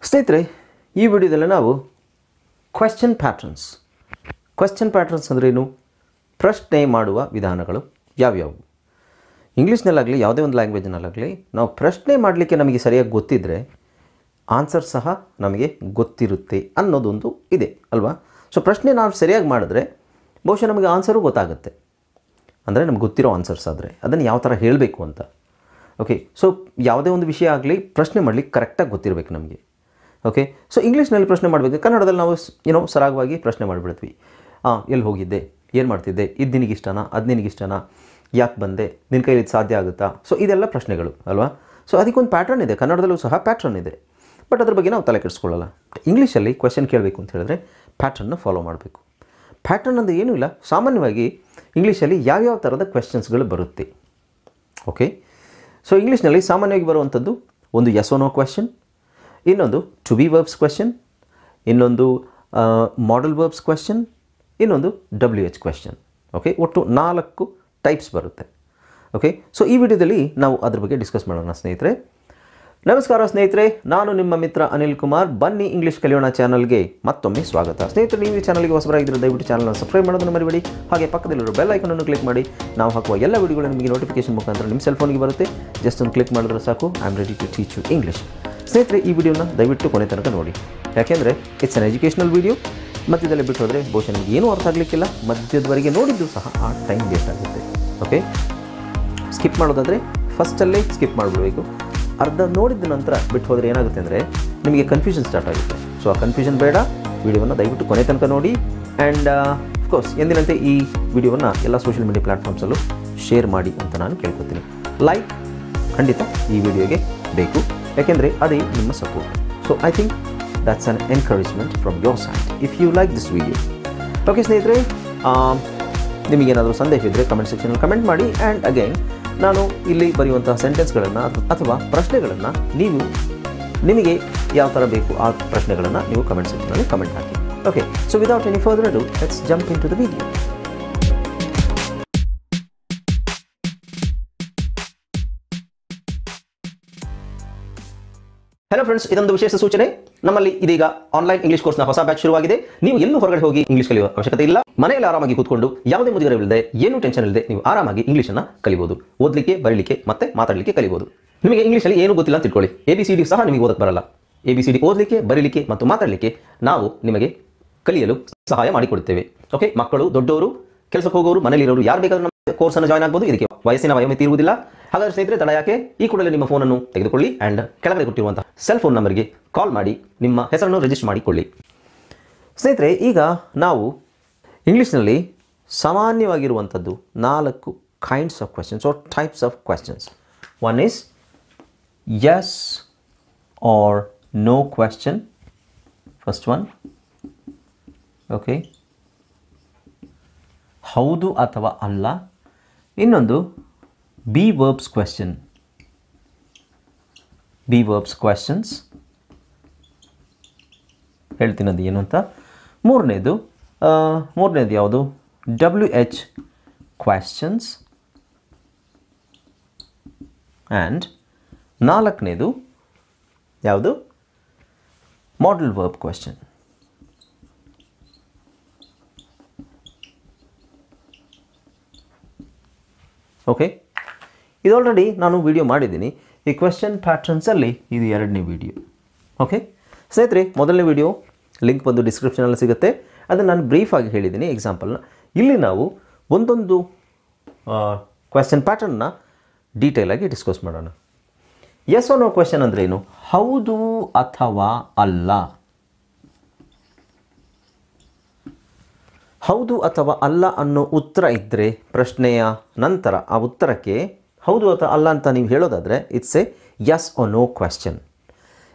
ಸ್ನೇಹಿತರೆ, ಈ ವಿಡಿಯೋದಲ್ಲಿ ನಾವು ಕ್ವೆಶ್ಚನ್ ಪ್ಯಾಟರ್ನ್ಸ್ ಅಂದ್ರೇನು, ಪ್ರಶ್ನೆ ಮಾಡುವ ವಿಧಾನಗಳು ಯಾವ್ಯಾವು. ಇಂಗ್ಲೀಷ್ನಲ್ಲಾಗಲಿ ಯಾವುದೇ ಒಂದು ಲ್ಯಾಂಗ್ವೇಜ್ನಲ್ಲಾಗಲಿ ನಾವು ಪ್ರಶ್ನೆ ಮಾಡಲಿಕ್ಕೆ ನಮಗೆ ಸರಿಯಾಗಿ ಗೊತ್ತಿದ್ದರೆ ಆನ್ಸರ್ ಸಹ ನಮಗೆ ಗೊತ್ತಿರುತ್ತೆ ಅನ್ನೋದೊಂದು ಇದೆ ಅಲ್ವಾ. ಸೊ ಪ್ರಶ್ನೆ ನಾವು ಸರಿಯಾಗಿ ಮಾಡಿದ್ರೆ ಬಹುಶಃ ನಮಗೆ ಆನ್ಸರು ಗೊತ್ತಾಗುತ್ತೆ. ಅಂದರೆ ನಮ್ಗೆ ಗೊತ್ತಿರೋ ಆನ್ಸರ್ಸ್ ಆದರೆ ಅದನ್ನು ಯಾವ ಥರ ಹೇಳಬೇಕು ಅಂತ. ಓಕೆ, ಸೊ ಯಾವುದೇ ಒಂದು ವಿಷಯ ಆಗಲಿ ಪ್ರಶ್ನೆ ಮಾಡಲಿಕ್ಕೆ ಕರೆಕ್ಟಾಗಿ ಗೊತ್ತಿರಬೇಕು ನಮಗೆ. ಓಕೆ, ಸೊ ಇಂಗ್ಲೀಷ್ನಲ್ಲಿ ಪ್ರಶ್ನೆ ಮಾಡಬೇಕು, ಕನ್ನಡದಲ್ಲಿ ನಾವು ಸರಾಗವಾಗಿ ಪ್ರಶ್ನೆ ಮಾಡಿಬಿಡ್ತೀವಿ. ಎಲ್ಲಿ ಹೋಗಿದ್ದೆ, ಏನು ಮಾಡ್ತಿದ್ದೆ, ಇದು ನಿನಗಿಷ್ಟನಾ, ಅದು ನಿನಗಿಷ್ಟನಾ, ಯಾಕೆ ಬಂದೆ, ನಿನ್ನ ಕೈಲಿ ಇದು ಸಾಧ್ಯ ಆಗುತ್ತಾ. ಸೊ ಇದೆಲ್ಲ ಪ್ರಶ್ನೆಗಳು ಅಲ್ವಾ. ಸೊ ಅದಕ್ಕೊಂದು ಪ್ಯಾಟ್ರನ್ ಇದೆ, ಕನ್ನಡದಲ್ಲೂ ಸಹ ಪ್ಯಾಟ್ರನ್ ಇದೆ, ಬಟ್ ಅದ್ರ ಬಗ್ಗೆ ನಾವು ತಲೆ ಕೆಡಿಸ್ಕೊಳ್ಳಲ್ಲ. ಇಂಗ್ಲೀಷಲ್ಲಿ ಕ್ವೆಶ್ಚನ್ ಕೇಳಬೇಕು ಅಂತ ಹೇಳಿದ್ರೆ ಪ್ಯಾಟ್ರನ್ನ ಫಾಲೋ ಮಾಡಬೇಕು. ಪ್ಯಾಟ್ರನ್ ಅಂದರೆ ಏನೂ ಇಲ್ಲ, ಸಾಮಾನ್ಯವಾಗಿ ಇಂಗ್ಲೀಷಲ್ಲಿ ಯಾವ್ಯಾವ ಥರದ ಕ್ವೆಶ್ಚನ್ಸ್ಗಳು ಬರುತ್ತೆ. ಓಕೆ, ಸೊ ಇಂಗ್ಲೀಷ್ನಲ್ಲಿ ಸಾಮಾನ್ಯವಾಗಿ ಬರುವಂಥದ್ದು ಒಂದು ಎಸ್ ಓ ನೋ ಕ್ವೆಶ್ಚನ್, ಇನ್ನೊಂದು ಟು ಬಿ ವರ್ಬ್ಸ್ ಕ್ವೆಶ್ಚನ್, ಇನ್ನೊಂದು ಮಾಡಲ್ ವರ್ಬ್ಸ್ ಕ್ವೆಶ್ಚನ್, ಇನ್ನೊಂದು WH ಕ್ವೆಶ್ಚನ್. ಓಕೆ, ಒಟ್ಟು 4 ಟೈಪ್ಸ್ ಬರುತ್ತೆ. ಓಕೆ, ಸೊ ಈ ವಿಡಿಯೋದಲ್ಲಿ ನಾವು ಅದ್ರ ಬಗ್ಗೆ ಡಿಸ್ಕಸ್ ಮಾಡೋಣ ಸ್ನೇಹಿತರೆ. ನಮಸ್ಕಾರ ಸ್ನೇಹಿತರೆ, ನಾನು ನಿಮ್ಮ ಮಿತ್ರ ಅನಿಲ್ ಕುಮಾರ್. ಬನ್ನಿ ಇಂಗ್ಲೀಷ್ ಕಲಿಯೋಣ ಚಾನಲ್ಗೆ ಮತ್ತೊಮ್ಮೆ ಸ್ವಾಗತ. ಸ್ನೇಹಿತರೆ, ನೀವು ಈ ಚಾನಲ್ಗೆ ಹೊಸಬರಾಗಿದ್ದರೆ ದಯವಿಟ್ಟು ಚಾನಲ್ನ ಸಬ್ಸ್ಕ್ರೈಬ್ ಮಾಡೋದನ್ನು ಮರಿಬೇಡಿ. ಹಾಗೆ ಪಕ್ಕದಲ್ಲಿರೋ ಬೆಲ್ ಐಕನನ್ನು ಕ್ಲಿಕ್ ಮಾಡಿ. ನಾವು ಹಾಕುವ ಎಲ್ಲ ವಿಡಿಯೋಗಳು ನಿಮಗೆ ನೋಟಿಫಿಕೇಶನ್ ಮುಖಾಂತರ ನಿಮ್ಮ ಸೆಲ್ ಫೋನ್ಗೆ ಬರುತ್ತೆ. ಜಸ್ಟ್ ಒಂದು ಕ್ಲಿಕ್ ಮಾಡಿದ್ರೆ ಸಾಕು. I am ready to teach you English. ಸ್ನೇಹಿತರೆ, ಈ ವಿಡಿಯೋನ ದಯವಿಟ್ಟು ಕೊನೆ ತನಕ ನೋಡಿ, ಯಾಕೆಂದರೆ ಇಟ್ಸ್ ಅನ್ ಎಜುಕೇಷನಲ್ ವಿಡಿಯೋ. ಮಧ್ಯದಲ್ಲಿ ಬಿಟ್ಟು ಹೋದರೆ ಬಹುಶಃ ನಿಮಗೆ ಏನೂ ಅರ್ಥ ಆಗಲಿಕ್ಕಿಲ್ಲ. ಮಧ್ಯದವರೆಗೆ ನೋಡಿದ್ದು ಸಹ ಆ ಟೈಮ್ ವೇಸ್ಟ್ ಆಗುತ್ತೆ. ಓಕೆ, ಸ್ಕಿಪ್ ಮಾಡೋದಾದರೆ ಫಸ್ಟಲ್ಲೇ ಸ್ಕಿಪ್ ಮಾಡಿಬಿಡಬೇಕು. ಅರ್ಧ ನೋಡಿದ ನಂತರ ಬಿಟ್ಟು ಹೋದರೆ ಏನಾಗುತ್ತೆ ಅಂದರೆ ನಿಮಗೆ ಕನ್ಫ್ಯೂಷನ್ ಸ್ಟಾರ್ಟ್ ಆಗುತ್ತೆ. ಸೊ ಆ ಕನ್ಫ್ಯೂಷನ್ ಬೇಡ, ವಿಡಿಯೋವನ್ನು ದಯವಿಟ್ಟು ಕೊನೆ ತನಕ ನೋಡಿ. ಆ್ಯಂಡ್ ಅಫ್ಕೋರ್ಸ್ ಎಂದಿನಂತೆ ಈ ವಿಡಿಯೋವನ್ನು ಎಲ್ಲ ಸೋಷಿಯಲ್ ಮೀಡಿಯಾ ಪ್ಲ್ಯಾಟ್ಫಾರ್ಮ್ಸಲ್ಲೂ ಶೇರ್ ಮಾಡಿ ಅಂತ ನಾನು ಕೇಳ್ಕೊತೀನಿ. ಲೈಕ್ ಖಂಡಿತ ಈ ವಿಡಿಯೋಗೆ ಬೇಕು, ಯಾಕೆಂದರೆ ಅದೇ ನಿಮ್ಮ support. So I think that's an encouragement from your side if you like this video. Okay ಸ್ನೇಹಿತರೆ, ನಿಮಗೇನಾದರೂ ಸಂದೇಹ ಇದ್ದರೆ ಕಮೆಂಟ್ ಸೆಕ್ಷನಲ್ಲಿ ಕಮೆಂಟ್ ಮಾಡಿ. ಆ್ಯಂಡ್ ಅಗೈನ್ ನಾನು ಇಲ್ಲಿ ಬರೆಯುವಂತಹ ಸೆಂಟೆನ್ಸ್ಗಳನ್ನು ಅಥವಾ ಪ್ರಶ್ನೆಗಳನ್ನು ನಿಮಗೆ ಯಾವ ಥರ ಬೇಕು ಆ ಪ್ರಶ್ನೆಗಳನ್ನು ನೀವು ಕಮೆಂಟ್ ಸೆಕ್ಷನಲ್ಲಿ comment hockey. Okay, so without any further ado, let's jump into the video. Hello friends, ಇದೊಂದು ವಿಶೇಷ ಸೂಚನೆ. ನಮ್ಮಲ್ಲಿ ಇದೀಗ ಆನ್ಲೈನ್ ಇಂಗ್ಲಿಷ್ ಕೋರ್ಸ್ನ ಹೊಸ ಬ್ಯಾಚ್ ಶುರುವಾಗಿದೆ. ನೀವು ಎಲ್ಲೂ ಹೊರಗಡೆ ಹೋಗಿ ಇಂಗ್ಲಿಷ್ ಕಲಿಯುವ ಅವಶ್ಯಕತೆ ಇಲ್ಲ. ಮನೆಯಲ್ಲಿ ಆರಾಮಾಗಿ ಕೂತ್ಕೊಂಡು ಯಾವುದೇ ಮುಜುಗರವಿಲ್ಲದೆ, ಏನೂ ಟೆನ್ಷನ್ ಇಲ್ಲದೆ ನೀವು ಆರಾಮಾಗಿ ಇಂಗ್ಲೀಷನ್ನು ಕಲಿಬಹುದು. ಓದಲಿಕ್ಕೆ, ಬರೀಲಿಕ್ಕೆ ಮತ್ತೆ ಮಾತಾಡಲಿಕ್ಕೆ ಕಲಿಬಹುದು. ನಿಮಗೆ ಇಂಗ್ಲೀಷಲ್ಲಿ ಏನೂ ಗೊತ್ತಿಲ್ಲ ಅಂತ ತಿಳ್ಕೊಳ್ಳಿ, ABCD ಸಹ ನಿಮಗೆ ಓದಕ್ಕೆ ಬರಲ್ಲ. ABCD ಓದಲಿಕ್ಕೆ, ಬರೀಲಿಕ್ಕೆ ಮತ್ತು ಮಾತಾಡಲಿಕ್ಕೆ ನಾವು ನಿಮಗೆ ಕಲಿಯಲು ಸಹಾಯ ಮಾಡಿಕೊಡುತ್ತೇವೆ. ಓಕೆ, ಮಕ್ಕಳು, ದೊಡ್ಡವರು, ಕೆಲಸಕ್ಕೆ ಹೋಗೋರು, ಮನೆಯಲ್ಲಿರೋರು ಯಾರು ಬೇಕಾದರೂ ನಮ್ಮ ಕೋರ್ಸನ್ನು ಜಾಯ್ನ್ ಆಗ್ಬೋದು. ಇದಕ್ಕೆ ವಯಸ್ಸಿನ ವಯೋಮಿತಿ ಇರುವುದಿಲ್ಲ. ಹಾಗಾದರೆ ಸ್ನೇಹಿತರೆ, ತಡ ಯಾಕೆ, ಈ ಕೂಡಲೇ ನಿಮ್ಮ ಫೋನನ್ನು ತೆಗೆದುಕೊಳ್ಳಿ ಆ್ಯಂಡ್ ಕೆಳಗಡೆ ಕೊಟ್ಟಿರುವಂತಹ ಸೆಲ್ ಫೋನ್ ನಂಬರ್ಗೆ ಕಾಲ್ ಮಾಡಿ ನಿಮ್ಮ ಹೆಸರನ್ನು ರಿಜಿಸ್ಟರ್ ಮಾಡಿಕೊಳ್ಳಿ. ಸ್ನೇಹಿತರೆ, ಈಗ ನಾವು ಇಂಗ್ಲೀಷ್ನಲ್ಲಿ ಸಾಮಾನ್ಯವಾಗಿರುವಂಥದ್ದು 4 kinds of questions are types of questions. One is yes or no question, first one. Okay, ಹೌದು ಅಥವಾ ಅಲ್ಲ. ಇನ್ನೊಂದು be verbs question, be verbs questions. ಹೇಳ್ತೀನಿ ಅದು ಏನು ಅಂತ. ಮೂರನೇದು ಯಾವುದು, WH ಕ್ವೆಶ್ಚನ್ಸ್. ಆ್ಯಂಡ್ 4ನೇದು ಯಾವುದು, ಮಾಡಲ್ ವರ್ಬ್ ಕ್ವೆಶ್ಚನ್. ಓಕೆ, ಇದು ಆಲ್ರೆಡಿ ನಾನು ವಿಡಿಯೋ ಮಾಡಿದ್ದೀನಿ. ಈ ಕ್ವೆಶ್ಚನ್ ಪ್ಯಾಟ್ರನ್ಸಲ್ಲಿ ಇದು 2ನೇ ವಿಡಿಯೋ. ಓಕೆ ಸ್ನೇಹಿತರೆ, ಮೊದಲನೇ ವಿಡಿಯೋ ಲಿಂಕ್ ಬಂದು ಡಿಸ್ಕ್ರಿಪ್ಷನಲ್ಲಿ ಸಿಗುತ್ತೆ. ಅದನ್ನು ನಾನು ಬ್ರೀಫಾಗಿ ಹೇಳಿದ್ದೀನಿ ಎಕ್ಸಾಂಪಲ್ನ. ಇಲ್ಲಿ ನಾವು ಒಂದೊಂದು ಕ್ವೆಶ್ಚನ್ ಪ್ಯಾಟರ್ನ್ನ ಡೀಟೇಲಾಗಿ ಡಿಸ್ಕಸ್ ಮಾಡೋಣ. ಎಸ್ ಆರ್ ನೋ ಕ್ವೆಶ್ಚನ್ ಅಂದರೆ ಏನು, ಹೌದು ಅಥವಾ ಅಲ್ಲ. ಹೌದು ಅಥವಾ ಅಲ್ಲ ಅನ್ನೋ ಉತ್ತರ ಇದ್ದರೆ ಪ್ರಶ್ನೆಯ ನಂತರ ಆ ಉತ್ತರಕ್ಕೆ ಹೌದು ಅಥವಾ ಅಲ್ಲ ಅಂತ ನೀವು ಹೇಳೋದಾದರೆ it's a yes or no question.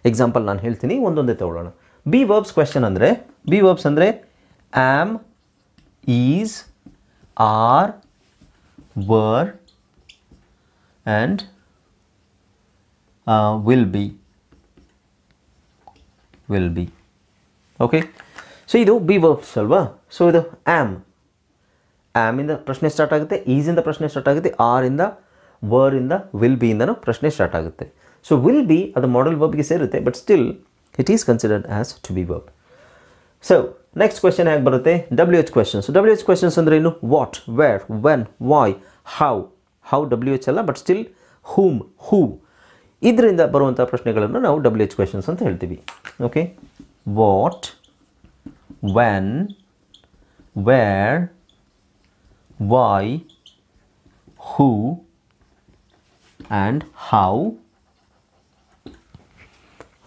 Example ನಾನು ಹೇಳ್ತೀನಿ, ಒಂದೊಂದೇ ತಗೊಳ್ಳೋಣ. ಬಿ ವರ್ಬ್ಸ್ ಕ್ವೆಶ್ಚನ್ ಅಂದರೆ, ಬಿ ವರ್ಬ್ಸ್ ಅಂದರೆ am, is, are, were and will be. Okay, so ಇದು ಬಿ ವರ್ಬ್ಸ್ ಅಲ್ವಾ. ಸೊ ಇದು ಆ್ಯಮಿಂದ ಪ್ರಶ್ನೆ ಸ್ಟಾರ್ಟ್ ಆಗುತ್ತೆ, ಈಸಿಂದ ಪ್ರಶ್ನೆ ಸ್ಟಾರ್ಟ್ ಆಗುತ್ತೆ, ಆರಿಂದ, ವರಿಂದ, ವಿಲ್ ಬಿಯಿಂದನೂ ಪ್ರಶ್ನೆ ಸ್ಟಾರ್ಟ್ ಆಗುತ್ತೆ. ಸೊ ವಿಲ್ ಬಿ ಅದು ಮಾಡಲ್ ವರ್ಬ್ಗೆ ಸೇರುತ್ತೆ, but still It is considered as to be verb. So next question ಹೇಗೆ ಬರುತ್ತೆ? WH questions. WH questions ಅಂದರೆ ಏನು? What, where, when, why, how. How WH ಅಲ್ಲ, ಬಟ್ ಸ್ಟಿಲ್ whom, who. ಇದರಿಂದ ಬರುವಂಥ ಪ್ರಶ್ನೆಗಳನ್ನು ನಾವು WH questions ಅಂತ ಹೇಳ್ತೀವಿ. Okay, what, when, where, why, who and how.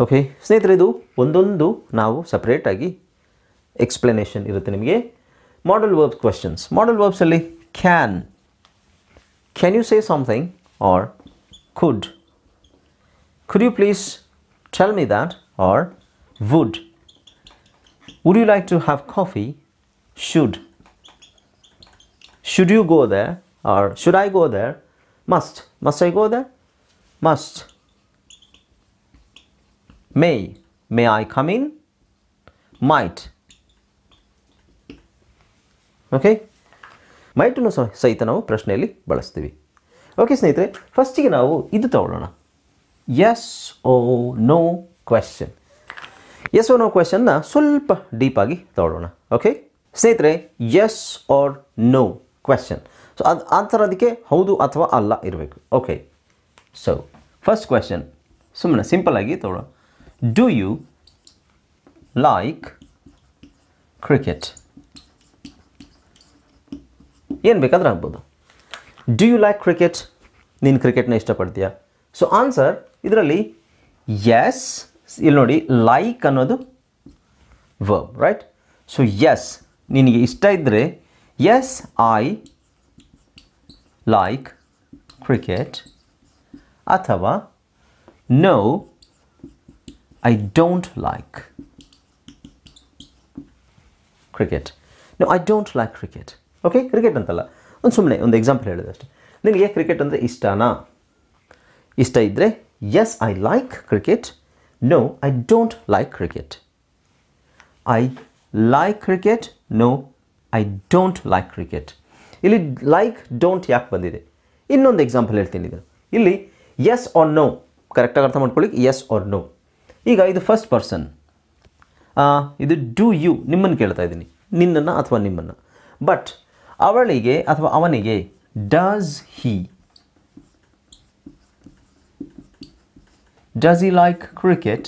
Okay ಸ್ನೇಹಿತರೆ, ಇದು ಒಂದೊಂದು ನಾವು ಸಪ್ರೇಟಾಗಿ ಎಕ್ಸ್ಪ್ಲನೇಷನ್ ಇರುತ್ತೆ ನಿಮಗೆ. Modal verbs questions. ಮಾಡಲ್ ವರ್ಬ್ಸಲ್ಲಿ can you say something, or could you please tell me that, or would you like to have coffee, should you go there, or should I go there, must I go there, must, may I come in, might. Okay, ಮೈಟನ್ನು ಸಹಿತ ನಾವು ಪ್ರಶ್ನೆಯಲ್ಲಿ ಬಳಸ್ತೀವಿ. Okay ಸ್ನೇಹಿತರೆ, ಫಸ್ಟಿಗೆ ನಾವು ಇದು ತಗೊಳ್ಳೋಣ, yes or no question. Yes or no ಕ್ವೆಶ್ಚನ್ನ ಸ್ವಲ್ಪ ಡೀಪಾಗಿ ತಗೊಳ್ಳೋಣ. ಓಕೆ ಸ್ನೇಹಿತರೆ, yes or no question. So ಅದು ಆನ್ಸರ್ ಅದಕ್ಕೆ ಹೌದು ಅಥವಾ ಅಲ್ಲ ಇರಬೇಕು. ಓಕೆ, ಸೊ ಫಸ್ಟ್ ಕ್ವೆಶ್ಚನ್ ಸುಮ್ಮನೆ ಸಿಂಪಲ್ಲಾಗಿ ತಗೊಳ್ಳೋಣ. Do you like cricket? ಏನು ಬೇಕಾದ್ರೆ ಆಗ್ಬೋದು. Do you like cricket? ನೀನು ಕ್ರಿಕೆಟ್ನ ಇಷ್ಟಪಡ್ತೀಯಾ? ಸೊ ಆನ್ಸರ್ ಇದರಲ್ಲಿ ಎಸ್. ಇಲ್ಲಿ ನೋಡಿ, ಲೈಕ್ ಅನ್ನೋದು ವರ್ಬ್, ರೈಟ್? ಸೊ ಎಸ್, ನಿನಗೆ ಇಷ್ಟ ಇದ್ದರೆ ಎಸ್ ಐ ಲೈಕ್ ಕ್ರಿಕೆಟ್, ಅಥವಾ no I don't like cricket. No I don't like cricket. Okay, cricket ಅಂತಲ್ಲ, ಒಂದು ಸುಮ್ಮನೆ ಒಂದು ಎಕ್ಸಾಂಪಲ್ ಹೇಳಿದೆ ಅಷ್ಟೇ. ನಿನಗೆ ಕ್ರಿಕೆಟ್ ಅಂದರೆ ಇಷ್ಟನಾ? ಇಷ್ಟ ಇದ್ದರೆ yes I like cricket, no I don't like cricket. I like cricket, no I don't like cricket. ಇಲ್ಲಿ ಲೈಕ್ ಡೋಂಟ್ ಯಾಕೆ ಬಂದಿದೆ? ಇನ್ನೊಂದು ಎಕ್ಸಾಂಪಲ್ ಹೇಳ್ತೀನಿ. ಇಲ್ಲಿ ಎಸ್ ಆರ್ ನೋ ಕರೆಕ್ಟಾಗಿ ಅರ್ಥ ಮಾಡ್ಕೊಳ್ಳಿ. Yes or no. ಈಗ ಇದು ಫಸ್ಟ್ ಪರ್ಸನ್, ಇದು ಡೂ ಯು, ನಿಮ್ಮನ್ನು ಕೇಳ್ತಾ ಇದ್ದೀನಿ, ನಿನ್ನನ್ನು ಅಥವಾ ನಿಮ್ಮನ್ನು. ಬಟ್ ಅವಳಿಗೆ ಅಥವಾ ಅವನಿಗೆ does he like cricket?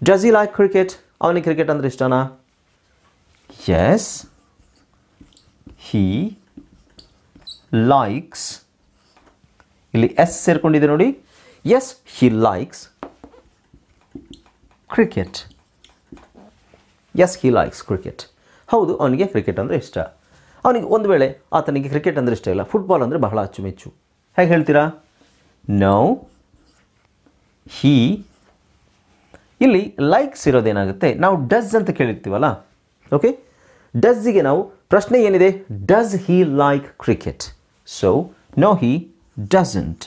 Does he like cricket? ಅವನಿಗೆ ಕ್ರಿಕೆಟ್ ಅಂದರೆ ಇಷ್ಟನಾ? Yes, he likes. ಇಲ್ಲಿ ಎಸ್ ಸೇರ್ಕೊಂಡಿದೆ ನೋಡಿ. Yes, he likes cricket. Yes, he likes cricket. ಹೌದು, ಅವನಿಗೆ ಕ್ರಿಕೆಟ್ ಅಂದರೆ ಇಷ್ಟ. ಅವನಿಗೆ ಒಂದು ವೇಳೆ ಆತನಿಗೆ ಕ್ರಿಕೆಟ್ ಅಂದರೆ ಇಷ್ಟ ಇಲ್ಲ, ಫುಟ್ಬಾಲ್ ಅಂದರೆ ಬಹಳ ಅಚ್ಚುಮೆಚ್ಚು, ಹೇಗೆ ಹೇಳ್ತೀರಾ? ನೋ, ಹಿ. ಇಲ್ಲಿ ಲೈಕ್ಸ್ ಇರೋದೇನಾಗುತ್ತೆ, ನಾವು ಡಸ್ ಅಂತ ಕೇಳಿರ್ತೀವಲ್ಲ. ಓಕೆ, ಡಸ್ಸಿಗೆ ನಾವು ಪ್ರಶ್ನೆ ಏನಿದೆ? Does he like cricket? So no, he doesn't.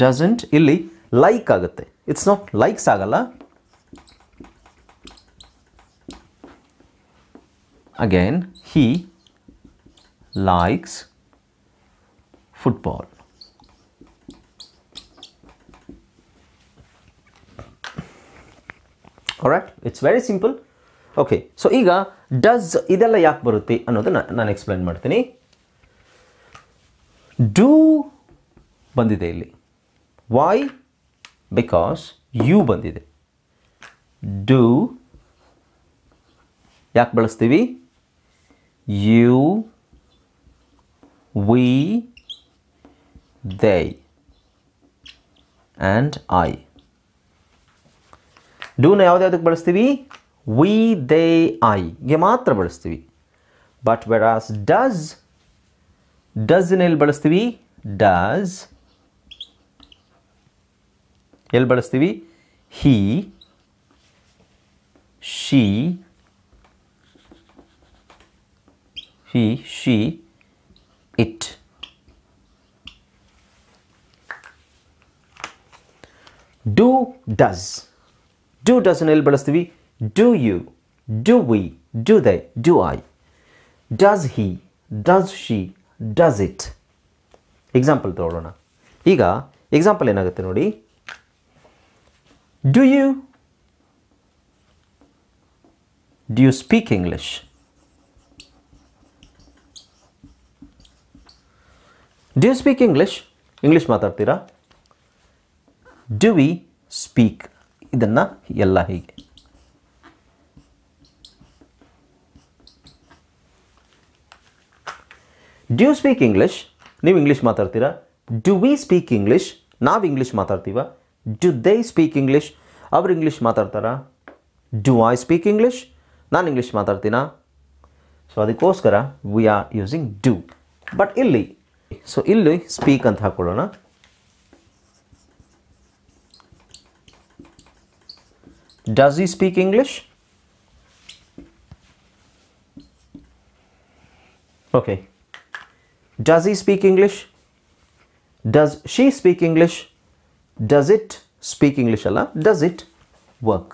Doesn't ಇಲ್ಲಿ ಲೈಕ್ ಆಗುತ್ತೆ, ಇಟ್ಸ್ ನಾಟ್ ಲೈಕ್ಸ್ ಆಗಲ್ಲ. Again, he likes football. Alright, it's very simple. Okay, so ಈಗ ಡಸ್ ಇದೆಲ್ಲ ಯಾಕೆ ಬರುತ್ತೆ ಅನ್ನೋದನ್ನ ನಾನು ಎಕ್ಸ್ಪ್ಲೈನ್ ಮಾಡ್ತೀನಿ. ಡೂ ಬಂದಿದೆ ಇಲ್ಲಿ. ವೈ? ಬಿಕಾಸ್ ಯು ಬಂದಿದೆ. ಡೂ ಯಾಕೆ ಬಳಸ್ತೀವಿ? You, we, they and I. ಡೂನ ಯಾವುದ್ಯಾವುದಕ್ಕೆ ಬಳಸ್ತೀವಿ? ವಿ, ದೇ, ಐಗೆ ಮಾತ್ರ ಬಳಸ್ತೀವಿ. ಬಟ್ ವೆರಾಸ್ ಡಸ್ನ ಎಲ್ಲಿ ಬಳಸ್ತೀವಿ? ಡಸ್ ಎಲ್ಲಿ ಬಳಸ್ತೀವಿ? He, she, it. Do, does. Do ಡಸ್ನ ಎಲ್ಲಿ ಬಳಸ್ತೀವಿ? Do you, do we, do they, do I. Does he, does she, does it. Example ತಗೊಳ್ಳೋಣ. ಈಗ ಎಕ್ಸಾಂಪಲ್ ಏನಾಗುತ್ತೆ ನೋಡಿ. Do you speak English? Do you speak English? English ಮಾತಾಡ್ತೀರಾ? Do we speak? ಇದನ್ನು ಎಲ್ಲ ಹೀಗೆ. Do you speak English? ನೀವು English ಮಾತಾಡ್ತೀರಾ? Do we speak English? ನಾವು ಇಂಗ್ಲೀಷ್ ಮಾತಾಡ್ತೀವ? Do they speak English? ಅವ್ರು ಇಂಗ್ಲೀಷ್ ಮಾತಾಡ್ತಾರಾ? Do I speak English? ನಾನು ಇಂಗ್ಲೀಷ್ ಮಾತಾಡ್ತೀನಾ? ಸೊ ಅದಕ್ಕೋಸ್ಕರ we are using do. But ಇಲ್ಲಿ ಸ್ಪೀಕ್ ಅಂತ ಹಾಕೊಳ್ಳೋಣ. Does he speak English? Okay. Does he speak English? Does she speak English? Does it speak English ಅಲ್ಲ, does it work?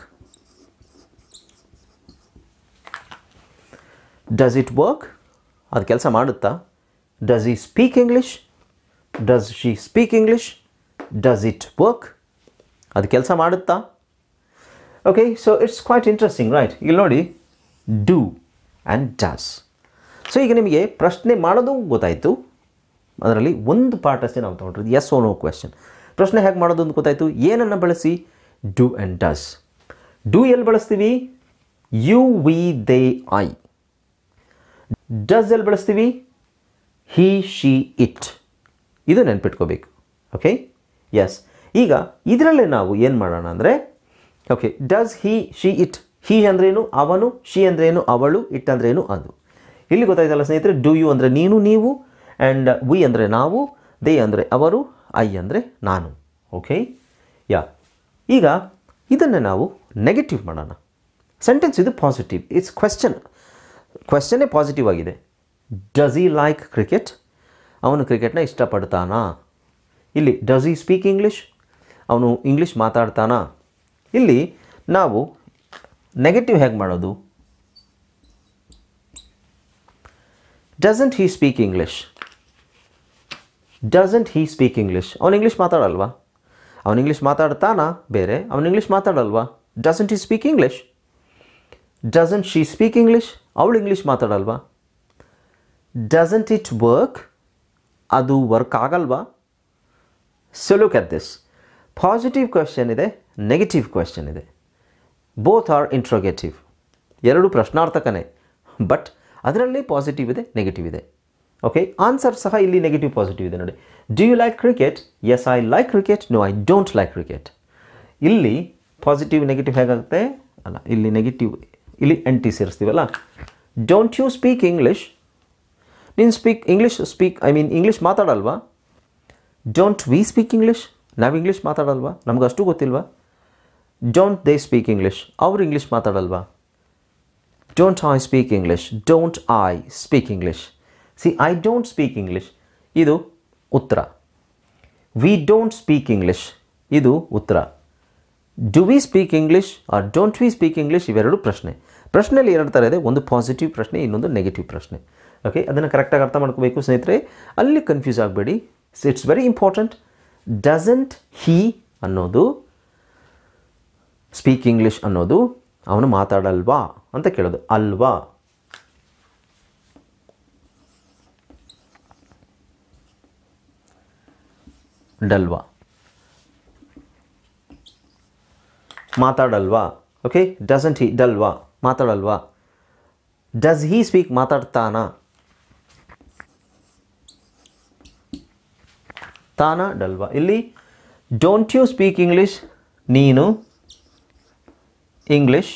Does it work? ಅದು ಕೆಲಸ ಮಾಡುತ್ತಾ? Does he speak English? Does she speak English? Does it work? ಅದು ಕೆಲಸ ಮಾಡುತ್ತಾ? Okay, so it's quite interesting, right? ಇಲ್ಲಿ ನೋಡಿ, do and does. So ಈಗ ನಿಮಗೆ ಪ್ರಶ್ನೆ ಮಾಡೋದು ಗೊತ್ತಾಯಿತು. ಅದರಲ್ಲಿ ಒಂದು ಪಾರ್ಟ್ ಅಷ್ಟೇ ನಾವು ತೊಗೊಂಡ್ರಿ, ಎಸ್ ಓ ನೋ ಕ್ವೆಶ್ಚನ್. ಪ್ರಶ್ನೆ ಹೇಗೆ ಮಾಡೋದು ಅಂತ ಗೊತ್ತಾಯಿತು. ಏನನ್ನು ಬಳಸಿ? Do and does. ಡು ಎಲ್ಲಿ ಬಳಸ್ತೀವಿ? You, we, they, I. Does ಎಲ್ಲಿ ಬಳಸ್ತೀವಿ? He, she, it. ಇದು ನೆನ್ಪಿಟ್ಕೋಬೇಕು. Okay, S. ಈಗ ಇದರಲ್ಲೇ ನಾವು ಏನು ಮಾಡೋಣ ಅಂದರೆ, okay, does he, she, it. He ಅಂದ್ರೇನು? ಅವನು. ಶಿ ಅಂದ್ರೇನು? ಅವಳು. ಇಟ್ ಅಂದ್ರೇನು? ಅದು. ಇಲ್ಲಿ ಗೊತ್ತಾಯ್ತಲ್ಲ ಸ್ನೇಹಿತರೆ. ಡು ಯು ಅಂದರೆ ನೀನು, ನೀವು, ಆ್ಯಂಡ್ ವಿ ಅಂದರೆ ನಾವು, ದೇ ಅಂದರೆ ಅವರು, ಐ ಅಂದರೆ ನಾನು. Okay, yeah. ಈಗ ಇದನ್ನು ನಾವು ನೆಗೆಟಿವ್ ಮಾಡೋಣ. ಸೆಂಟೆನ್ಸ್ ಇದು ಪಾಸಿಟಿವ್, ಇಟ್ಸ್ ಕ್ವೆಶ್ಚನ್ನೇ ಪಾಸಿಟಿವ್ ಆಗಿದೆ. Does he like cricket? ಅವನು ಕ್ರಿಕೆಟ್ನ ಇಷ್ಟಪಡ್ತಾನಾ? ಇಲ್ಲಿ ಡಸ್ ಹಿ ಸ್ಪೀಕ್ ಇಂಗ್ಲೀಷ್? ಅವನು ಇಂಗ್ಲೀಷ್ ಮಾತಾಡ್ತಾನಾ? ಇಲ್ಲಿ ನಾವು ನೆಗೆಟಿವ್ ಹೇಗೆ ಮಾಡೋದು? Doesn't he speak English? Doesn't he speak English? ಅವನು ಇಂಗ್ಲೀಷ್ ಮಾತಾಡಲ್ವಾ? ಅವನು ಇಂಗ್ಲೀಷ್ ಮಾತಾಡ್ತಾನಾ? ಬೇರೆ. ಅವನು ಇಂಗ್ಲೀಷ್ ಮಾತಾಡಲ್ವಾ? Doesn't he speak English? Doesn't she speak English? ಅವಳು ಇಂಗ್ಲೀಷ್ ಮಾತಾಡಲ್ವಾ? Doesn't it work? ಅದು ವರ್ಕ್ ಆಗಲ್ವಾ? So look at this. Positive question ಇದೆ, ನೆಗೆಟಿವ್ ಕ್ವೆಶ್ಚನ್ ಇದೆ. Both are interrogative. ಎರಡು ಪ್ರಶ್ನಾರ್ಥಕನೇ, ಬಟ್ ಅದರಲ್ಲಿ ಪಾಸಿಟಿವ್ ಇದೆ, ನೆಗೆಟಿವ್ ಇದೆ. ಓಕೆ, ಆನ್ಸರ್ ಸಹ ಇಲ್ಲಿ ನೆಗೆಟಿವ್ ಪಾಸಿಟಿವ್ ಇದೆ ನೋಡಿ. Do you like cricket? Yes, I like cricket. No, I don't like cricket. ಇಲ್ಲಿ ಪಾಸಿಟಿವ್ ನೆಗೆಟಿವ್ ಹೇಗಾಗುತ್ತೆ? ಅಲ್ಲ, ಇಲ್ಲಿ ನೆಗೆಟಿವ್, ಇಲ್ಲಿ ಎಂಟಿ ಸೇರಿಸ್ತೀವಲ್ಲ. Don't you speak English? ನೀನು ಇಂಗ್ಲೀಷ್ ಮಾತಾಡಲ್ವಾ? Don't we speak English? ನಾವು ಇಂಗ್ಲೀಷ್ ಮಾತಾಡಲ್ವಾ? ನಮ್ಗೆ ಅಷ್ಟು ಗೊತ್ತಿಲ್ವಾ? Don't they speak English? ಅವರು ಇಂಗ್ಲೀಷ್ ಮಾತಾಡಲ್ವಾ? Don't I speak English? Don't I speak English? See, I don't speak English ಇದು ಉತ್ತರ. ವಿ ಡೋಂಟ್ ಸ್ಪೀಕ್ ಇಂಗ್ಲೀಷ್ ಇದು ಉತ್ತರ. Do we speak English or don't we speak English? ಇವೆರಡು ಪ್ರಶ್ನೆ. ಪ್ರಶ್ನೆಯಲ್ಲಿ ಎರಡು ಥರ ಇದೆ, ಒಂದು ಪಾಸಿಟಿವ್ ಪ್ರಶ್ನೆ, ಇನ್ನೊಂದು ನೆಗೆಟಿವ್ ಪ್ರಶ್ನೆ. ಓಕೆ, ಅದನ್ನು ಕರೆಕ್ಟಾಗಿ ಅರ್ಥ ಮಾಡ್ಕೋಬೇಕು ಸ್ನೇಹಿತರೆ, ಅಲ್ಲಿ ಕನ್ಫ್ಯೂಸ್ ಆಗಬೇಡಿ. It's very important. Doesn't he ಅನ್ನೋದು, ಸ್ಪೀಕ್ ಇಂಗ್ಲೀಷ್ ಅನ್ನೋದು ಅವನು ಮಾತಾಡಲ್ವಾ ಅಂತ ಕೇಳೋದು, ಅಲ್ವಾ? ಡಲ್ವಾ? ಮಾತಾಡಲ್ವಾ? ಓಕೆ, ಡಸಂಟ್ ಹಿ, ಡಲ್ವಾ? ಮಾತಾಡಲ್ವಾ? Does he speak? ಮಾತಾಡ್ತಾನಾ? ತಾನಾ, ಡಲ್ವಾ? ಇಲ್ಲಿ ಡೋಂಟ್ ಯು ಸ್ಪೀಕ್ ಇಂಗ್ಲೀಷ್? ನೀನು ಇಂಗ್ಲೀಷ್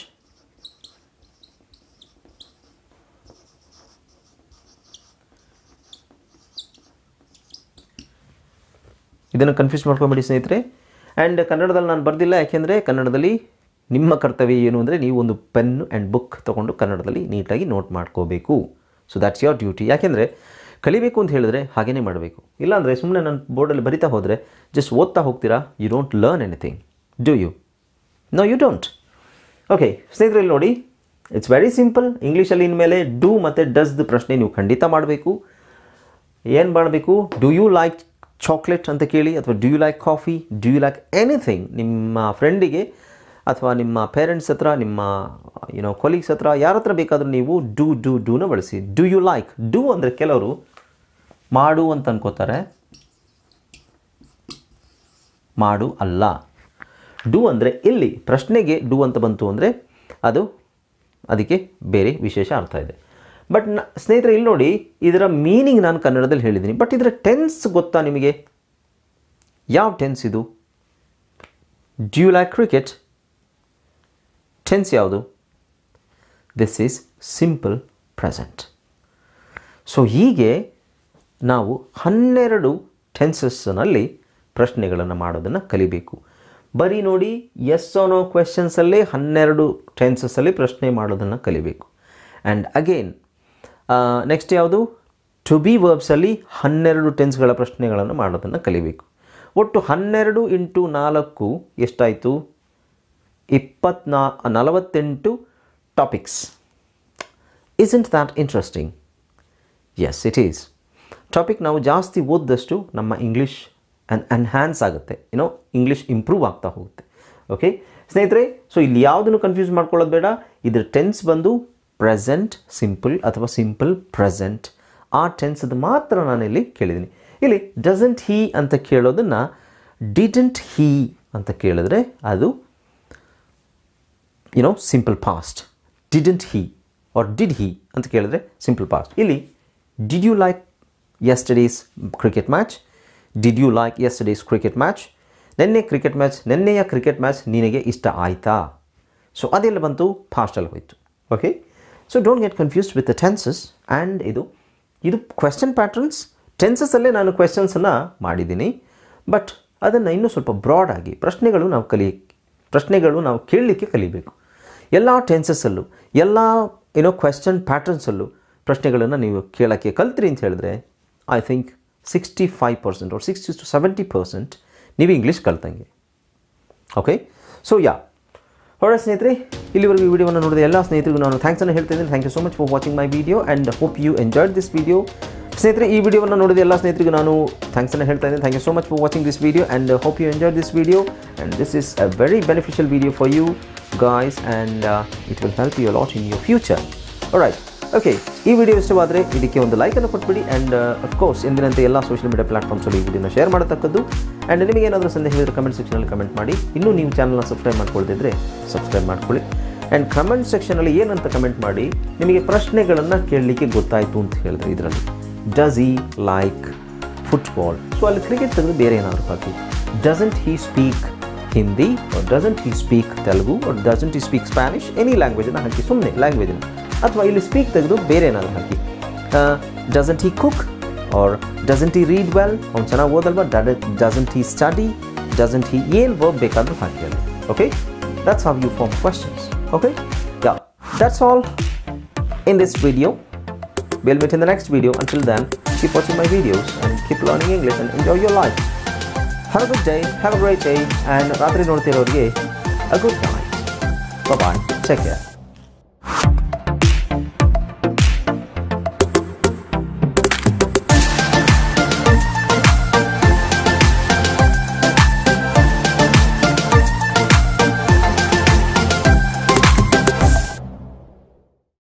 ಇದನ್ನು ಕನ್ಫ್ಯೂಸ್ ಮಾಡ್ಕೊಂಬೇಡಿ ಸ್ನೇಹಿತರೆ. ಆ್ಯಂಡ್ ಕನ್ನಡದಲ್ಲಿ ನಾನು ಬರೆದಿಲ್ಲ, ಯಾಕೆಂದರೆ ಕನ್ನಡದಲ್ಲಿ ನಿಮ್ಮ ಕರ್ತವ್ಯ ಏನು ಅಂದರೆ ನೀವು ಒಂದು ಪೆನ್ ಆ್ಯಂಡ್ ಬುಕ್ ತೊಗೊಂಡು ಕನ್ನಡದಲ್ಲಿ ನೀಟಾಗಿ ನೋಟ್ ಮಾಡ್ಕೋಬೇಕು. So that's your duty. ಯಾಕೆಂದರೆ ಕಲಿಬೇಕು ಅಂತ ಹೇಳಿದ್ರೆ ಹಾಗೇ ಮಾಡಬೇಕು. ಇಲ್ಲಾಂದರೆ ಸುಮ್ಮನೆ ನಾನು ಬೋರ್ಡಲ್ಲಿ ಬರಿತಾ ಹೋದರೆ ಜಸ್ಟ್ ಓದ್ತಾ ಹೋಗ್ತೀರಾ, you don't learn anything. Do you? No, you don't. Okay ಸ್ನೇಹಿತರೆ, ನೋಡಿ, ಇಟ್ಸ್ ವೆರಿ ಸಿಂಪಲ್. ಇಂಗ್ಲೀಷಲ್ಲಿ ಇನ್ಮೇಲೆ ಡೂ ಮತ್ತು ಡಸ್ದು ಪ್ರಶ್ನೆ ನೀವು ಖಂಡಿತ ಮಾಡಬೇಕು. ಏನು ಮಾಡಬೇಕು? ಡೂ ಯು ಲೈಕ್ ಚಾಕ್ಲೇಟ್ ಅಂತ ಕೇಳಿ, ಅಥವಾ do you like coffee, do you like anything, ನಿಮ್ಮ ಫ್ರೆಂಡಿಗೆ ಅಥವಾ ನಿಮ್ಮ ಪೇರೆಂಟ್ಸ್ ಹತ್ರ, ನಿಮ್ಮ ಕೊಲೀಗ್ಸ್ ಹತ್ರ, ಯಾರ ಹತ್ರ ಬೇಕಾದರೂ ನೀವು ಡೂನ ಬಳಸಿ. ಡು ಯು ಲೈಕ್, ಡೂ ಅಂದರೆ ಕೆಲವರು ಮಾಡು ಅಂತ ಅನ್ಕೋತಾರೆ, ಮಾಡು ಅಲ್ಲ. ಡೂ ಅಂದರೆ ಇಲ್ಲಿ ಪ್ರಶ್ನೆಗೆ ಡೂ ಅಂತ ಬಂತು ಅಂದರೆ ಅದಕ್ಕೆ ಬೇರೆ ವಿಶೇಷ ಅರ್ಥ ಇದೆ. ಬಟ್ ಸ್ನೇಹಿತರೆ ಇಲ್ಲಿ ನೋಡಿ, ಇದರ ಮೀನಿಂಗ್ ನಾನು ಕನ್ನಡದಲ್ಲಿ ಹೇಳಿದ್ದೀನಿ. ಬಟ್ ಇದರ ಟೆನ್ಸ್ ಗೊತ್ತಾ ನಿಮಗೆ? ಯಾವ ಟೆನ್ಸ್ ಇದು? Do you like cricket, tense ಯಾವುದು? This is simple present. So ಹೀಗೆ ನಾವು 12 ಟೆನ್ಸಸ್ನಲ್ಲಿ ಪ್ರಶ್ನೆಗಳನ್ನು ಮಾಡೋದನ್ನು ಕಲಿಬೇಕು. ಬರೀ ನೋಡಿ ಎಸ್ ಆರ್ ನೋ ಕ್ವೆಶನ್ಸಲ್ಲೇ 12 ಟೆನ್ಸಸ್ಸಲ್ಲಿ ಪ್ರಶ್ನೆ ಮಾಡೋದನ್ನು ಕಲಿಬೇಕು. ಆ್ಯಂಡ್ ಅಗೇನ್ ನೆಕ್ಸ್ಟ್ ಯಾವುದು? ಟು ಬಿ ವರ್ಬ್ಸಲ್ಲಿ 12 ಟೆನ್ಸ್ಗಳ ಪ್ರಶ್ನೆಗಳನ್ನು ಮಾಡೋದನ್ನು ಕಲಿಬೇಕು. ಒಟ್ಟು 12 × 4 ಎಷ್ಟಾಯಿತು? 48 topics. Isn't that interesting? Yes, it is. Topic ನಾವು ಜಾಸ್ತಿ ಓದಿದಷ್ಟು ನಮ್ಮ ಇಂಗ್ಲೀಷ್ ಎನ್ಹ್ಯಾನ್ಸ್ ಆಗುತ್ತೆ, ಇಂಗ್ಲೀಷ್ ಇಂಪ್ರೂವ್ ಆಗ್ತಾ ಹೋಗುತ್ತೆ. ಓಕೆ ಸ್ನೇಹಿತರೆ, ಸೊ ಇಲ್ಲಿ ಯಾವುದನ್ನು ಕನ್ಫ್ಯೂಸ್ ಮಾಡ್ಕೊಳ್ಳೋದು ಬೇಡ. ಇದ್ರ ಟೆನ್ಸ್ ಬಂದು ಪ್ರೆಸೆಂಟ್ ಸಿಂಪಲ್ ಅಥವಾ ಸಿಂಪಲ್ ಪ್ರೆಸೆಂಟ್. ಆ ಟೆನ್ಸದು ಮಾತ್ರ ನಾನಿಲ್ಲಿ ಕೇಳಿದ್ದೀನಿ. ಇಲ್ಲಿ ಡಸಂಟ್ ಹೀ ಅಂತ ಕೇಳೋದನ್ನು ಡಿಡಂಟ್ ಹೀ ಅಂತ ಕೇಳಿದ್ರೆ ಅದು simple past. Didn't he or did he ಅಂತ ಕೇಳಿದ್ರೆ ಸಿಂಪಲ್ ಪಾಸ್ಟ್. ಇಲ್ಲಿ did you like yesterday's cricket match, did you like yesterday's cricket match, ನೆನ್ನೆಯ ಕ್ರಿಕೆಟ್ ಮ್ಯಾಚ್ ನಿನಗೆ ಇಷ್ಟ ಆಯಿತಾ? ಸೊ ಅದೆಲ್ಲ ಬಂತು ಫಾಸ್ಟಲ್ಲಿ ಹೋಯಿತು. Okay, so don't get confused with the tenses. And ಇದು ಕ್ವೆಶ್ಚನ್ ಪ್ಯಾಟ್ರನ್ಸ್. ಟೆನ್ಸಸ್ಸಲ್ಲೇ ನಾನು ಕ್ವೆಶ್ಚನ್ಸನ್ನು ಮಾಡಿದ್ದೀನಿ, ಬಟ್ ಅದನ್ನು ಇನ್ನೂ ಸ್ವಲ್ಪ ಬ್ರಾಡಾಗಿ ಪ್ರಶ್ನೆಗಳು ನಾವು ಕೇಳಲಿಕ್ಕೆ ಕಲಿಬೇಕು. ಎಲ್ಲ ಟೆನ್ಸಸ್ಸಲ್ಲೂ, ಎಲ್ಲ ಕ್ವೆಶ್ಚನ್ ಪ್ಯಾಟ್ರನ್ಸಲ್ಲೂ ಪ್ರಶ್ನೆಗಳನ್ನು ನೀವು ಕೇಳೋಕ್ಕೆ ಕಲ್ತ್ರಿ ಅಂತ ಹೇಳಿದ್ರೆ ಐ ಥಿಂಕ್ 65% or 60 to 70% ನೀವು ಇಂಗ್ಲೀಷ್ ಕಲ್ತಂಗೆ. ಓಕೆ, ಸೊ ಹೊರ ಸ್ನೇಹಿತರೆ, ಇಲ್ಲಿವರೆಗೂ ಈ ವಿಡಿಯೋವನ್ನು ನೋಡಿದ ಎಲ್ಲ ಸ್ನೇಹಿತರಿಗೂ ನಾನು ಥ್ಯಾಂಕ್ಸನ್ನು ಹೇಳ್ತಾ ಇದ್ದೀನಿ. Thank you so much for watching my video and hope you enjoyed this video. ಸ್ನೇಹಿತರೆ, ಈ ವಿಡಿಯೋವನ್ನು ನೋಡಿದ ಎಲ್ಲ ಸ್ನೇಹಿತರಿಗೂ ನಾನು ಥ್ಯಾಂಕ್ಸನ್ನು ಹೇಳ್ತಾ ಇದ್ದೀನಿ. Thank you so much for watching this video and hope you enjoyed this video and this is a very beneficial video for you guys and it will help you a lot in your future. Alright, okay, ಈ video ಇಷ್ಟವಾದರೆ ಇದಕ್ಕೆ ಒಂದು ಲೈಕನ್ನು ಕೊಟ್ಬಿಡಿ. And of course ಎಂದಿನಂತೆ ಎಲ್ಲ social media ಪ್ಲಾಟ್ಫಾರ್ಮ್ಸಲ್ಲಿ ಈ ವಿಡಿಯೋನ share ಮಾಡತಕ್ಕದ್ದು. And ನಿಮಗೆ ಏನಾದರೂ ಸಂದೇಹ ಇದ್ದರೆ ಕಮೆಂಟ್ ಸೆಕ್ಷನಲ್ಲಿ ಕಮೆಂಟ್ ಮಾಡಿ. ಇನ್ನೂ ನೀವು ಚಾನಲ್ನ ಸಬ್ಸ್ಕ್ರೈಬ್ ಮಾಡ್ಕೊಳ್ತಿದ್ರೆ ಸಬ್ಸ್ಕ್ರೈಬ್ ಮಾಡ್ಕೊಳ್ಳಿ. ಆ್ಯಂಡ್ ಕಮೆಂಟ್ ಸೆಕ್ಷನಲ್ಲಿ ಏನಂತ ಕಮೆಂಟ್ ಮಾಡಿ, ನಿಮಗೆ ಪ್ರಶ್ನೆಗಳನ್ನು ಕೇಳಲಿಕ್ಕೆ ಗೊತ್ತಾಯಿತು ಅಂತ ಹೇಳಿದ್ರೆ ಇದರಲ್ಲಿ does he like football, so ಅಲ್ಲಿ ಕ್ರಿಕೆಟ್ ತೆಗೆದು ಬೇರೆ ಏನಾದರೂ ಹಾಕಿ. Doesn't he speak Hindi, or doesn't he speak Telugu, or doesn't he speak Spanish, any ಲ್ಯಾಂಗ್ವೇಜನ್ನು ಹಾಕಿ, ಸುಮ್ಮನೆ ಲ್ಯಾಂಗ್ವೇಜನ್ನು. ಅಥವಾ ಇಲ್ಲಿ ಸ್ಪೀಕ್ ತೆಗೆದು ಬೇರೆ ಏನಾದರೂ ಹಾಕಿ. Doesn't he cook, or doesn't he read well, ಅವ್ನು ಚೆನ್ನಾಗಿ ಓದಲ್ವಾ, doesn't he study, doesn't he, ಏನು ವರ್ಬ್ ಬೇಕಾದರೂ ಹಾಕಿ ಅಲ್ಲಿ. Okay, that's how you form questions. Okay, yeah, that's all in this video. We'll meet in the next video. Until then, keep watching my videos and keep learning English and enjoy your life. Have a good day, have a great day, and ರಾತ್ರಿ ನೋಡ್ತಿರೋರಿಗೆ a good night. Bye bye, take care.